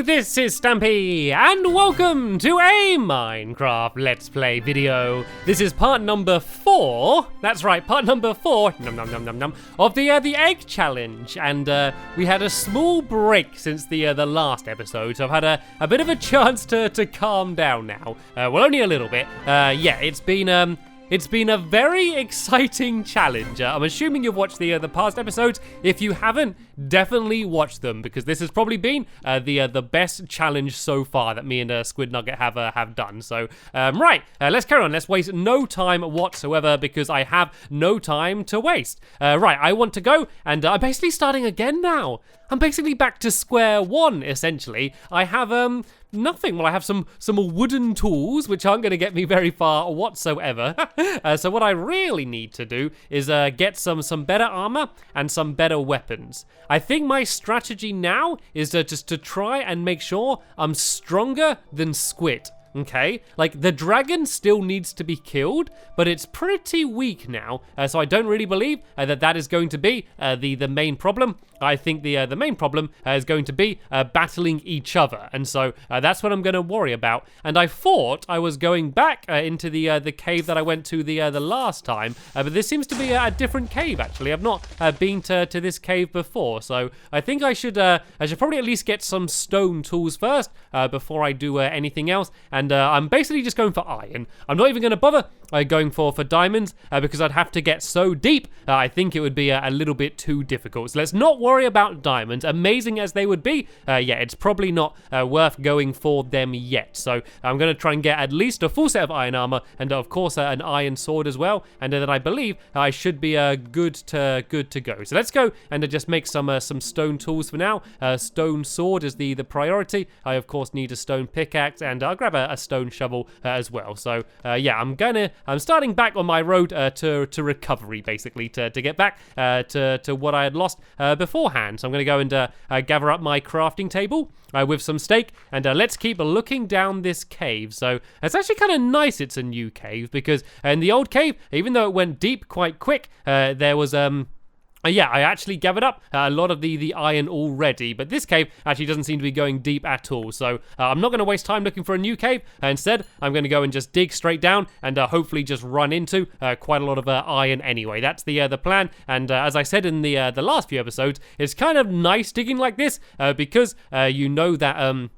this is Stampy, and welcome to a Minecraft Let's Play video. This is part number 4, that's right, part number 4, of the egg challenge, and we had a small break since the last episode, so I've had a bit of a chance to calm down now. Well, only a little bit. Yeah, it's been a very exciting challenge. I'm assuming you've watched the past episodes. If you haven't, definitely watch them because this has probably been the best challenge so far that me and Squid Nugget have done. So right, let's carry on. Let's waste no time whatsoever because I have no time to waste. Right, I want to go, and I'm basically starting again now. I'm basically back to square one, essentially. I have nothing. Well, I have some wooden tools, which aren't going to get me very far whatsoever. So what I really need to do is get some better armor and some better weapons. I think my strategy now is just to try and make sure I'm stronger than Squid. Okay, like the dragon still needs to be killed, but it's pretty weak now, so I don't really believe that is going to be the main problem. I think the main problem is going to be battling each other, and so that's what I'm going to worry about. And I thought I was going back into the cave that I went to the last time, but this seems to be a different cave. Actually, I've not been to this cave before, so I think I should probably at least get some stone tools first before I do anything else. And I'm basically just going for iron. I'm not even going to bother going for diamonds because I'd have to get so deep. I think it would be a little bit too difficult. So let's not worry about diamonds. Amazing as they would be, yeah, it's probably not worth going for them yet. So I'm going to try and get at least a full set of iron armor and of course an iron sword as well. And then I believe I should be good to go. So let's go and just make some stone tools for now. Stone sword is the priority. I of course need a stone pickaxe, and I'll grab a stone shovel as well. So yeah, I'm starting back on my road to recovery, basically, to get back to what I had lost beforehand. So I'm going to go and gather up my crafting table with some steak, and let's keep looking down this cave. So it's actually kind of nice it's a new cave, because in the old cave, even though it went deep quite quick, there was yeah, I actually gathered up a lot of the iron already, but this cave actually doesn't seem to be going deep at all. So I'm not going to waste time looking for a new cave. Instead, I'm going to go and just dig straight down and hopefully just run into quite a lot of iron anyway. That's the plan. And as I said in the last few episodes, it's kind of nice digging like this because you know that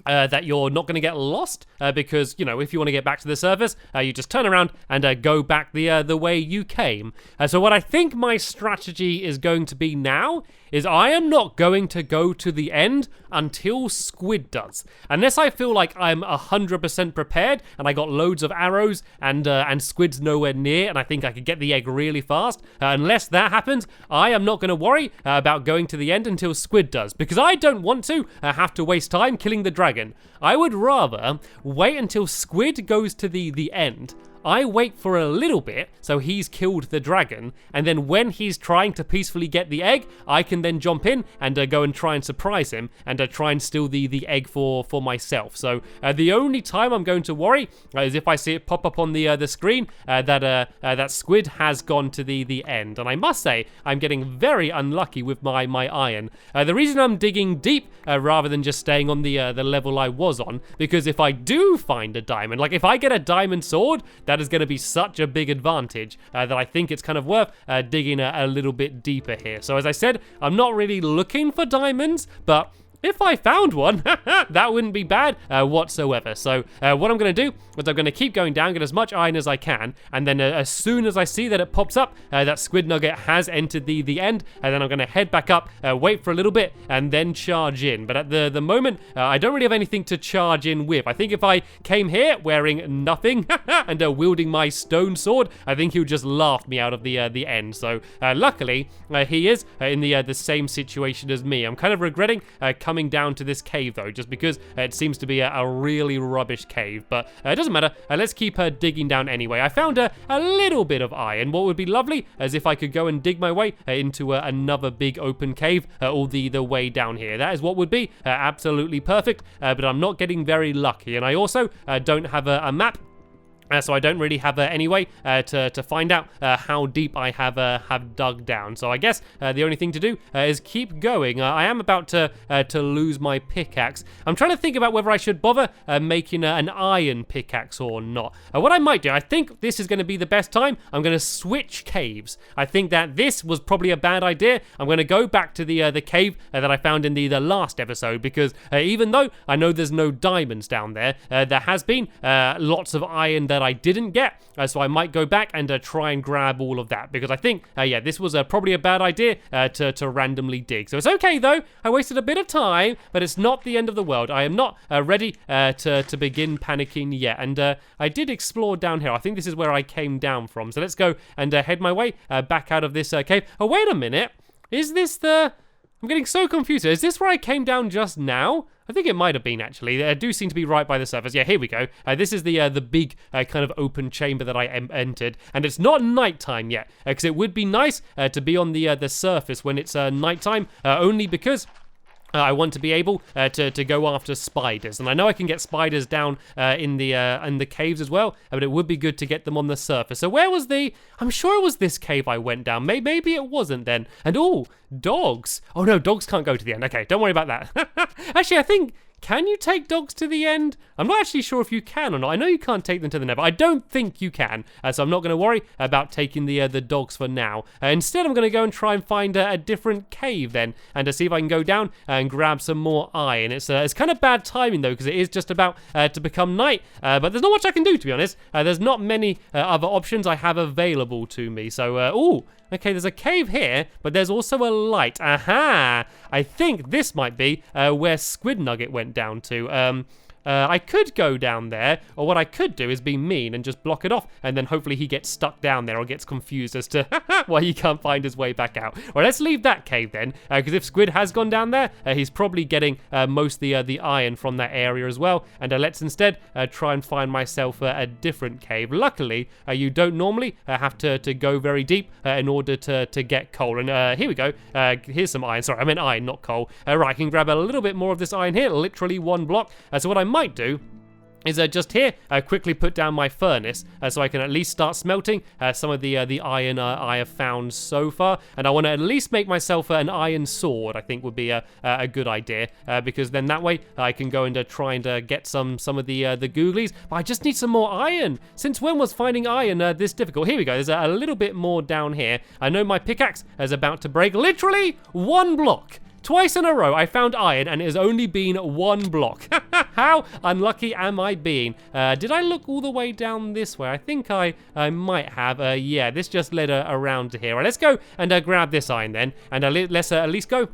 that you're not going to get lost because, you know, if you want to get back to the surface, you just turn around and go back the way you came. So what I think my strategy is going to be now is I am not going to go to the end until Squid does. Unless I feel like I'm 100% prepared and I got loads of arrows and Squid's nowhere near and I think I could get the egg really fast. Unless that happens, I am not going to worry about going to the end until Squid does, because I don't want to have to waste time killing the dragon. I would rather wait until Squid goes to the end. I wait for a little bit, so he's killed the dragon, and then when he's trying to peacefully get the egg, I can then jump in and go and try and surprise him and try and steal the egg for myself. So the only time I'm going to worry is if I see it pop up on the screen that Squid has gone to the end. And I must say, I'm getting very unlucky with my iron. The reason I'm digging deep rather than just staying on the level I was on, because if I do find a diamond, like if I get a diamond sword, that is going to be such a big advantage that I think it's kind of worth digging a little bit deeper here. So as I said, I'm not really looking for diamonds, but if I found one, that wouldn't be bad whatsoever. So what I'm going to do is I'm going to keep going down, get as much iron as I can, and then as soon as I see that it pops up, that Squid Nugget has entered the end, and then I'm going to head back up, wait for a little bit, and then charge in. But at the moment, I don't really have anything to charge in with. I think if I came here wearing nothing and wielding my stone sword, I think he would just laugh me out of the end. So luckily, he is in the same situation as me. I'm kind of regretting coming down to this cave though, just because it seems to be a really rubbish cave, but it doesn't matter. Let's keep digging down anyway. I found a little bit of iron. What would be lovely is if I could go and dig my way into another big open cave all the way down here. That is what would be absolutely perfect, but I'm not getting very lucky, and I also don't have a map So I don't really have any way to find out how deep I have dug down. So I guess the only thing to do is keep going. I am about to lose my pickaxe. I'm trying to think about whether I should bother making an iron pickaxe or not. What I might do, I think this is going to be the best time. I'm going to switch caves. I think that this was probably a bad idea. I'm going to go back to the cave that I found in the last episode, because even though I know there's no diamonds down there, there has been lots of iron that I didn't get, so I might go back and try and grab all of that, because I think, yeah, this was probably a bad idea to randomly dig. So it's okay though, I wasted a bit of time, but it's not the end of the world. I am not ready to begin panicking yet, and I did explore down here. I think this is where I came down from, so let's go and head my way back out of this cave. Oh, wait a minute, is this the... I'm getting so confused. Is this where I came down just now? I think it might have been, actually. They do seem to be right by the surface. Yeah, here we go. This is the big kind of open chamber that I entered, and it's not nighttime yet, because it would be nice to be on the surface when it's nighttime, only because I want to be able to go after spiders, and I know I can get spiders down in the caves as well, but it would be good to get them on the surface. So where was the... I'm sure it was this cave I went down. Maybe it wasn't then. And oh, dogs. Oh no, dogs can't go to the end. Okay, don't worry about that. Actually, I think... Can you take dogs to the end? I'm not actually sure if you can or not. I know you can't take them to the Nether. I don't think you can, so I'm not going to worry about taking the dogs for now. Instead, I'm going to go and try and find a different cave then, and to see if I can go down and grab some more iron. It's kind of bad timing though, because it is just about to become night, but there's not much I can do, to be honest. There's not many other options I have available to me. So, ooh. Okay, there's a cave here, but there's also a light. Aha! I think this might be where Squid Nugget went down to. I could go down there, or what I could do is be mean and just block it off, and then hopefully he gets stuck down there or gets confused as to why he can't find his way back out. Well, let's leave that cave then, because if Squid has gone down there, he's probably getting most of the iron from that area as well, and let's instead try and find myself a different cave. Luckily, you don't normally have to go very deep in order to get coal, and here we go. Here's some iron. Sorry, I meant iron, not coal. Right, I can grab a little bit more of this iron here, literally one block. So what I might do is just here, quickly put down my furnace so I can at least start smelting some of the iron I have found so far. And I want to at least make myself an iron sword, I think would be a good idea, because then that way I can go and try and get some of the googlies. But I just need some more iron. Since when was finding iron this difficult? Here we go, there's a little bit more down here. I know my pickaxe is about to break. Literally one block. Twice in a row, I found iron, and it has only been one block. How unlucky am I being? Did I look all the way down this way? I think I might have. Yeah, this just led around to here. Right, let's go and grab this iron then, and let's at least go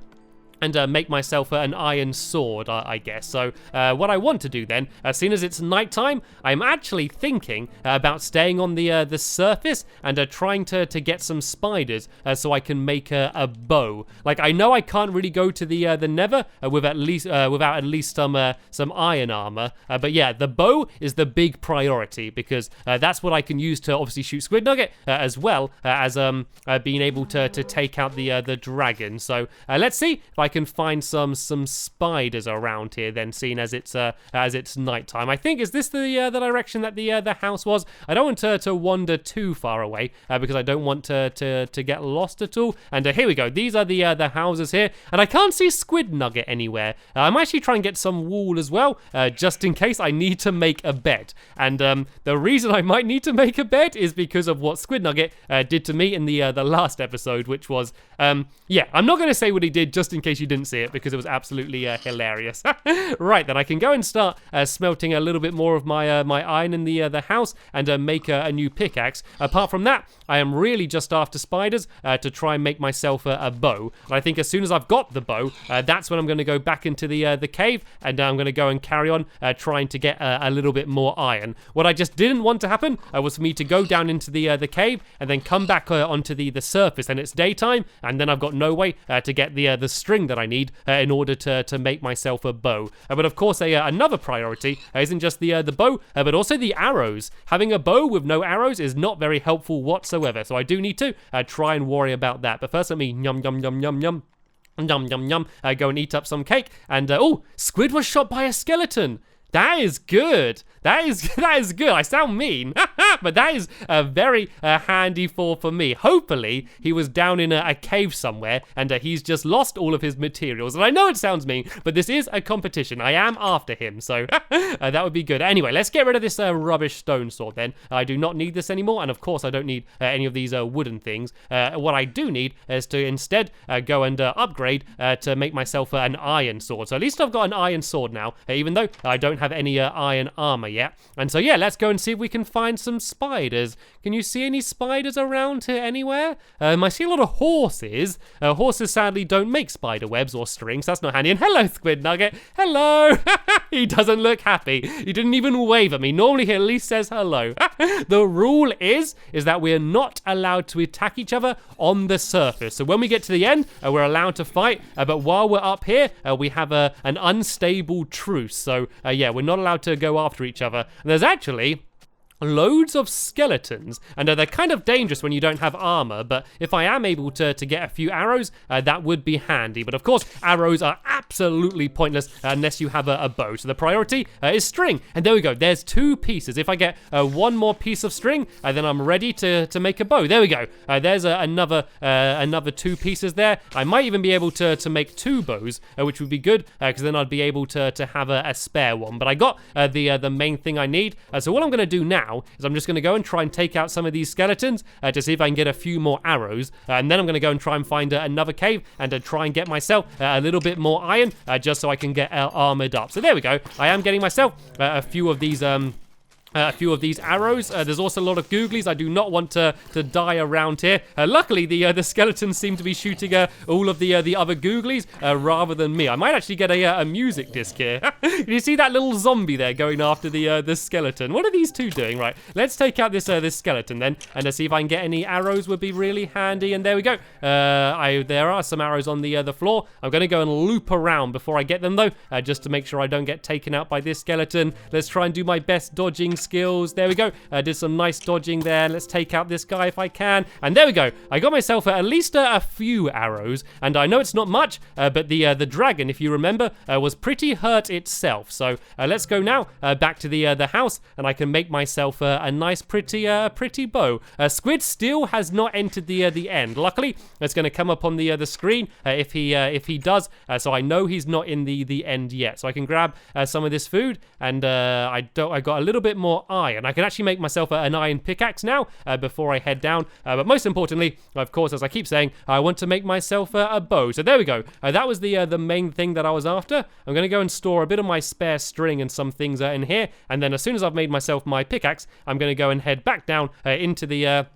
and make myself an iron sword, I guess. So what I want to do then, as soon as it's nighttime, I'm actually thinking about staying on the surface and trying to get some spiders so I can make a bow. Like, I know I can't really go to the Nether without at least some iron armor, but yeah, the bow is the big priority, because that's what I can use to obviously shoot Squid Nugget, as well as being able to take out the dragon. So let's see if I can find some spiders around here then, seeing as it's nighttime. I think, is this the direction that the house was? I don't want to wander too far away, because I don't want to get lost at all. And here we go, these are the houses here, and I can't see Squid Nugget anywhere. I might actually try and get some wool as well, just in case I need to make a bed. And the reason I might need to make a bed is because of what Squid Nugget did to me in the last episode, which was yeah, I'm not going to say what he did just in case you didn't see it, because it was absolutely hilarious. Right, then I can go and start smelting a little bit more of my my iron in the house, and make a new pickaxe. Apart from that, I am really just after spiders to try and make myself a bow. And I think as soon as I've got the bow, that's when I'm going to go back into the cave, and I'm going to go and carry on trying to get a little bit more iron. What I just didn't want to happen was for me to go down into the cave and then come back onto the surface, and it's daytime, and then I've got no way to get the string that I need in order to make myself a bow. But of course, another priority isn't just the bow, but also the arrows. Having a bow with no arrows is not very helpful whatsoever, so I do need to try and worry about that. But first, let me yum yum yum yum yum. Yum yum yum. Go and eat up some cake. And oh, Squid was shot by a skeleton. That is good. That is good. I sound mean. But that is very handy for me. Hopefully, he was down in a cave somewhere, and he's just lost all of his materials. And I know it sounds mean, but this is a competition. I am after him, so that would be good. Anyway, let's get rid of this rubbish stone sword then. I do not need this anymore, and of course, I don't need any of these wooden things. What I do need is to instead go and upgrade to make myself an iron sword. So at least I've got an iron sword now, even though I don't have any iron armor yet. And so yeah, let's go and see if we can find some spiders. Can you see any spiders around here anywhere? I see a lot of horses. Horses sadly don't make spider webs or strings. That's not handy. And hello, Squid Nugget. Hello. He doesn't look happy. He didn't even wave at me. Normally he at least says hello. The rule is that we're not allowed to attack each other on the surface. So when we get to the end, we're allowed to fight. But while we're up here, we have an unstable truce. So yeah, we're not allowed to go after each other. And there's actually loads of skeletons, and they're kind of dangerous when you don't have armor, but if I am able to get a few arrows, that would be handy. But of course, arrows are absolutely pointless unless you have a bow. So the priority is string. And there we go. There's 2 pieces. If I get one more piece of string, then I'm ready to make a bow. There we go. There's another 2 pieces there. I might even be able to make 2 bows, which would be good, because then I'd be able to have a spare one. But I got the main thing I need. So what I'm going to do now is I'm just going to go and try and take out some of these skeletons to see if I can get a few more arrows. And then I'm going to go and try and find another cave and try and get myself a little bit more iron just so I can get armored up. So there we go. I am getting myself a few of these arrows. There's also a lot of googlies. I do not want to die around here. Luckily, the skeletons seem to be shooting all of the other googlies rather than me. I might actually get a music disc here. You see that little zombie there going after the skeleton? What are these 2 doing? Right, let's take out this skeleton then and see if I can get any arrows. Would be really handy. And there we go. There are some arrows on the floor. I'm going to go and loop around before I get them though, just to make sure I don't get taken out by this skeleton. Let's try and do my best dodging skills. There we go. Did some nice dodging there. Let's take out this guy if I can. And there we go. I got myself at least a few arrows. And I know it's not much, but the dragon, if you remember, was pretty hurt itself. So let's go now back to the house, and I can make myself a nice, pretty bow. Squid still has not entered the end. Luckily, it's going to come up on the screen if he does. So I know he's not in the end yet. So I can grab some of this food, and I got a little bit more iron. I can actually make myself an iron pickaxe now before I head down. But most importantly, of course, as I keep saying, I want to make myself a bow. So there we go. That was the main thing that I was after. I'm going to go and store a bit of my spare string and some things in here. And then as soon as I've made myself my pickaxe, I'm going to go and head back down into the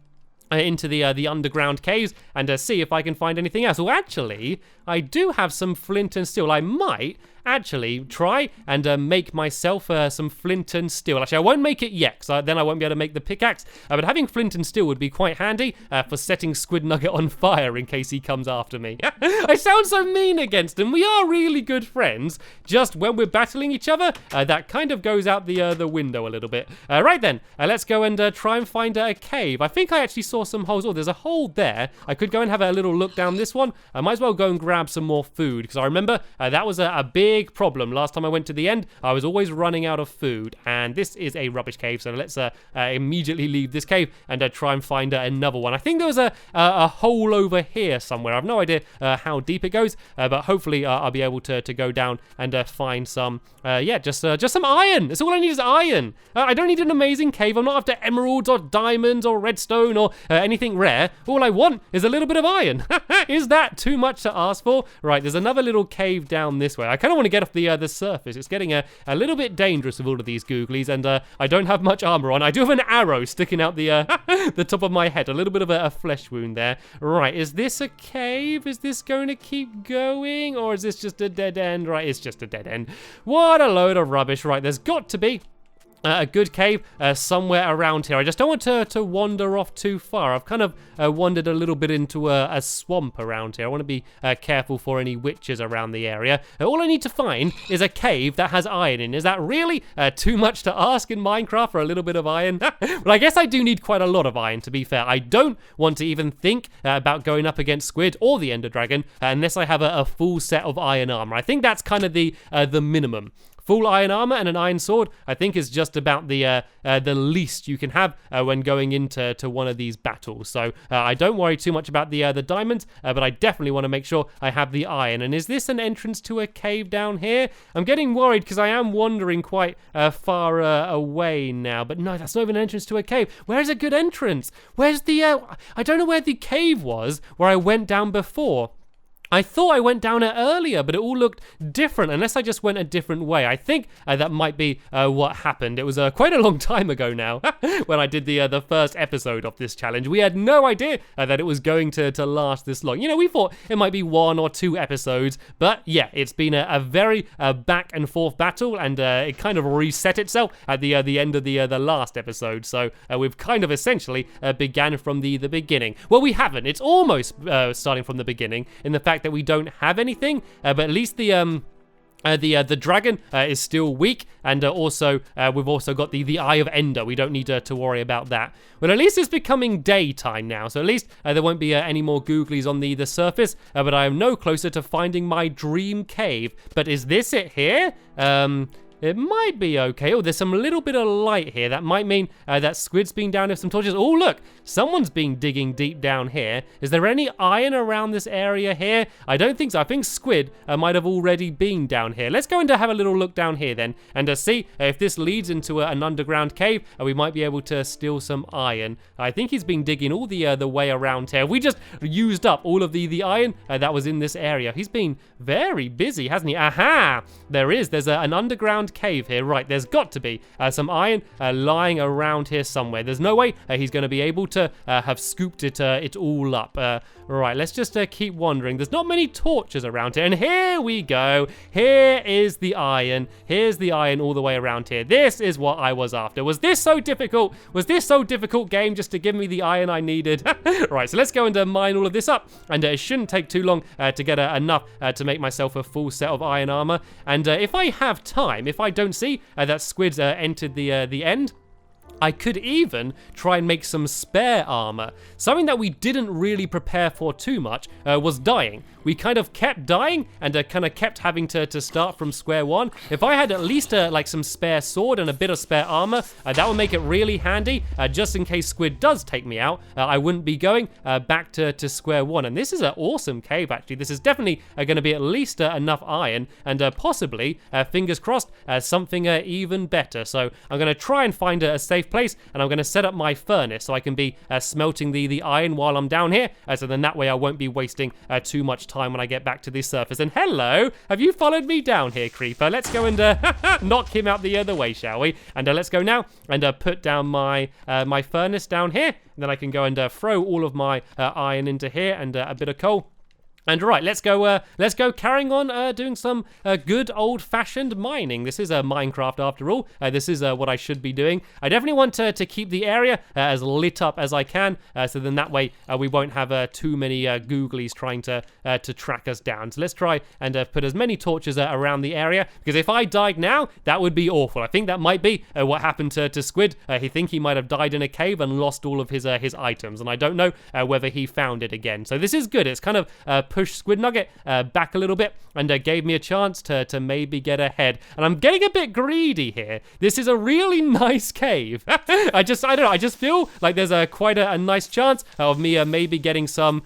underground caves and see if I can find anything else. Well, actually, I do have some flint and steel. I might actually try and make myself some flint and steel. Actually, I won't make it yet, because then I won't be able to make the pickaxe. But having flint and steel would be quite handy for setting Squid Nugget on fire in case he comes after me. I sound so mean against him. We are really good friends. Just when we're battling each other, that kind of goes out the window a little bit. Right then, let's go and try and find a cave. I think I actually saw some holes. Oh, there's a hole there. I could go and have a little look down this one. I might as well go and grab some more food, because I remember that was a big problem. Last time I went to the end, I was always running out of food, and this is a rubbish cave, so let's immediately leave this cave and try and find another one. I think there was a hole over here somewhere. I have no idea how deep it goes, but hopefully I'll be able to go down and find some, just some iron. That's all I need is iron. I don't need an amazing cave. I'm not after emeralds or diamonds or redstone or anything rare. All I want is a little bit of iron. Is that too much to ask for? Right, there's another little cave down this way. I kind of want to get off the surface. It's getting a little bit dangerous with all of these googlies, and I don't have much armor on. I do have an arrow sticking out the the top of my head. A little bit of a flesh wound there. Right, is this a cave? Is this going to keep going, or is this just a dead end? Right, it's just a dead end. What a load of rubbish. Right, there's got to be a good cave somewhere around here. I just don't want to wander off too far. I've kind of wandered a little bit into a swamp around here. I want to be careful for any witches around the area. All I need to find is a cave that has iron in. Is that really too much to ask in Minecraft for a little bit of iron? Well, I guess I do need quite a lot of iron, to be fair. I don't want to even think about going up against Squid or the Ender Dragon unless I have a full set of iron armor. I think that's kind of the minimum full iron armor and an iron sword, I think is just about the least you can have when going into one of these battles. So I don't worry too much about the diamonds, but I definitely want to make sure I have the iron. And is this an entrance to a cave down here? I'm getting worried because I am wandering quite far away now. But no, that's not even an entrance to a cave. Where's a good entrance? Where's the... I don't know where the cave was where I went down before. I thought I went down it earlier, but it all looked different, unless I just went a different way. I think that might be what happened. It was quite a long time ago now when I did the first episode of this challenge. We had no idea that it was going to last this long. You know, we thought it might be 1 or 2 episodes, but yeah, it's been a very back and forth battle, and it kind of reset itself at the end of the last episode. So we've kind of essentially began from the beginning. Well, we haven't. It's almost starting from the beginning in the fact that we don't have anything, but at least the dragon is still weak, and also we've also got the Eye of Ender. We don't need to worry about that. Well, at least it's becoming daytime now, so at least there won't be any more googlies on the surface, but I am no closer to finding my dream cave. But is this it here? It might be okay. Oh, there's some little bit of light here. That might mean that Squid's been down with some torches. Oh, look, someone's been digging deep down here. Is there any iron around this area here? I don't think so. I think Squid might have already been down here. Let's go and have a little look down here then, and see if this leads into an underground cave. We might be able to steal some iron. I think he's been digging all the way around here. We just used up all of the iron that was in this area. He's been very busy, hasn't he? Aha! There's an underground cave here. Right, there's got to be some iron lying around here somewhere. There's no way he's going to be able to have scooped it all up. Right, let's just keep wandering. There's not many torches around here, and here we go. Here is the iron. Here's the iron all the way around here. This is what I was after. Was this so difficult? Was this so difficult, game, just to give me the iron I needed? Right, so let's go and mine all of this up, and it shouldn't take too long to get enough to make myself a full set of iron armor. And if I have time, if I don't see that Squid's entered the end, I could even try and make some spare armor. Something that we didn't really prepare for too much was dying. We kind of kept dying and kind of kept having to start from square one. If I had at least like some spare sword and a bit of spare armor, that would make it really handy, just in case Squid does take me out. I wouldn't be going back to square one. And this is an awesome cave, actually. This is definitely going to be at least enough iron, and possibly, fingers crossed, something even better. So I'm going to try and find a safe place, and I'm going to set up my furnace so I can be smelting the iron while I'm down here, so then that way I won't be wasting too much time when I get back to the surface. And hello, have you followed me down here, creeper? Let's go and knock him out the other way, shall we? And let's go now and put down my my furnace down here, and then I can go and throw all of my iron into here and a bit of coal. And right, let's go carrying on doing some good old-fashioned mining. This is Minecraft after all. This is what I should be doing. I definitely want to keep the area as lit up as I can, so then that way we won't have too many googlies trying to track us down. So let's try and put as many torches around the area, because if I died now, that would be awful. I think that might be what happened to Squid. He might have died in a cave and lost all of his items, and I don't know whether he found it again. So this is good. It's kind of pushed Squid Nugget back a little bit and gave me a chance to maybe get ahead. And I'm getting a bit greedy here. This is a really nice cave. I don't know. I just feel like there's quite a nice chance of me maybe getting some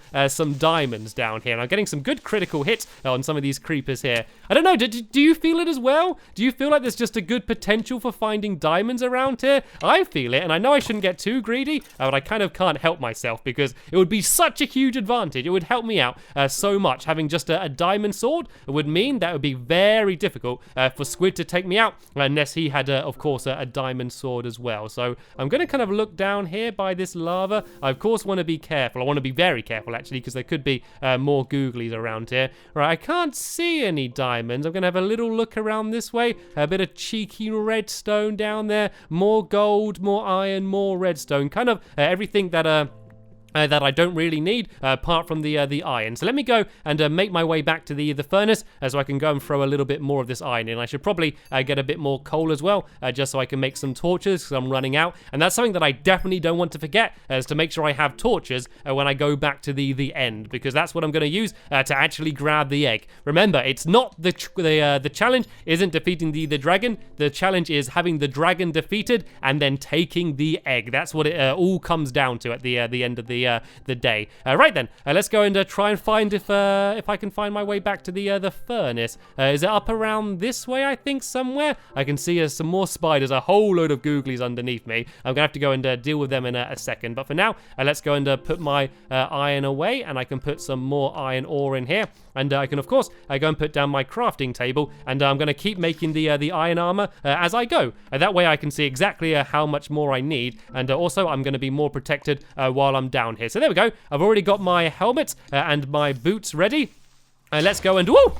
diamonds down here. And I'm getting some good critical hits on some of these creepers here. I don't know. Do you feel it as well? Do you feel like there's just a good potential for finding diamonds around here? I feel it, and I know I shouldn't get too greedy, but I kind of can't help myself, because it would be such a huge advantage. It would help me out so much. Having just a diamond sword would mean that it would be very difficult for Squid to take me out, unless he had, of course, a diamond sword as well. So I'm going to kind of look down here by this lava. I, of course, want to be careful. I want to be very careful, actually, because there could be more googlies around here. Right, I can't see any diamonds. I'm going to have a little look around this way. A bit of cheeky redstone down there. More gold, more iron, more redstone. Kind of everything that that I don't really need, apart from the iron. So let me go and make my way back to the furnace, so I can go and throw a little bit more of this iron in. I should probably get a bit more coal as well, just so I can make some torches, because I'm running out. And that's something that I definitely don't want to forget, is to make sure I have torches when I go back to the end, because that's what I'm going to use to actually grab the egg. Remember, it's not the challenge isn't defeating the dragon. The challenge is having the dragon defeated and then taking the egg. That's what it all comes down to at the end of the day. Right then, let's go and try and find if I can find my way back to the furnace. Is it up around this way? I think somewhere. I can see some more spiders, a whole load of googlies underneath me. I'm gonna have to go and deal with them in a second. But for now, let's go and put my iron away, and I can put some more iron ore in here. And I can, of course, go and put down my crafting table, and I'm going to keep making the iron armor as I go. That way I can see exactly how much more I need, and also I'm going to be more protected while I'm down here. So there we go. I've already got my helmet and my boots ready. Let's go and... Whoa!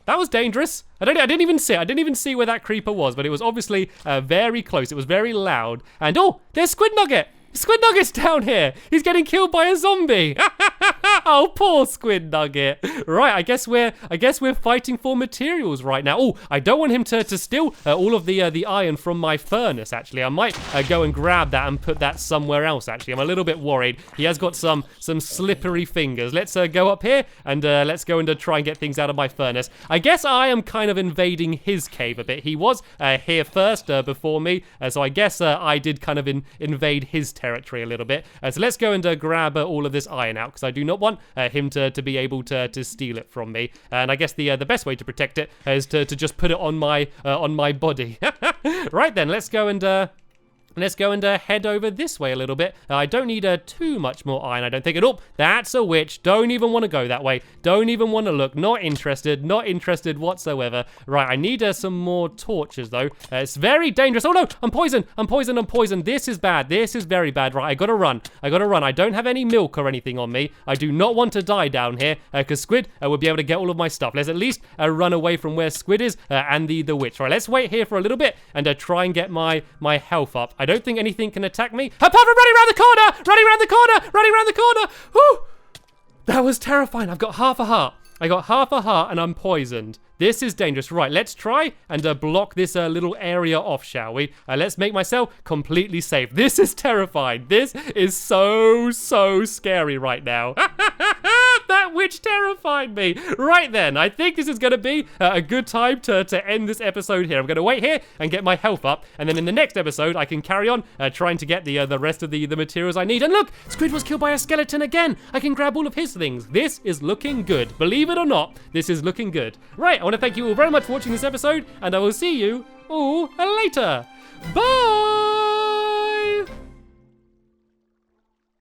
That was dangerous. I didn't even see it. I didn't even see where that creeper was, but it was obviously very close. It was very loud. And oh, there's Squid Nugget. Squid Nugget's down here. He's getting killed by a zombie. Oh, poor Squid Nugget. Right, I guess we're fighting for materials right now. Oh, I don't want him to steal all of the iron from my furnace, actually. I might go and grab that and put that somewhere else, actually. I'm a little bit worried. He has got some slippery fingers. Let's go up here and let's go and try and get things out of my furnace. I guess I am kind of invading his cave a bit. He was here first before me, so I guess I did kind of invade his territory a little bit. So let's go and grab all of this iron out, because I do not want him to be able to steal it from me. And I guess the best way to protect it is to just put it on my body. Right then, let's go and head over this way a little bit. I don't need too much more iron, I don't think. Oh, that's a witch. Don't even want to go that way. Don't even want to look. Not interested whatsoever. Right, I need some more torches, though. It's very dangerous. Oh, no, I'm poisoned. I'm poisoned. This is bad. This is very bad. Right, I gotta run. I don't have any milk or anything on me. I do not want to die down here, because Squid will be able to get all of my stuff. Let's at least run away from where Squid is and the witch. Right, let's wait here for a little bit and try and get my health up. I don't think anything can attack me, apart from running around the corner. Whew! That was terrifying. I've got half a heart. And I'm poisoned. This is dangerous. Right, let's try and block this little area off, shall we? Let's make myself completely safe. This is terrifying. This is so scary right now. That witch terrified me. Right then, I think this is going to be a good time to end this episode here. I'm going to wait here and get my health up, and then in the next episode, I can carry on trying to get the rest of the materials I need. And look, Squid was killed by a skeleton again. I can grab all of his things. This is looking good. Believe it or not, this is looking good. Right, I want to thank you all very much for watching this episode, and I will see you all later. Bye!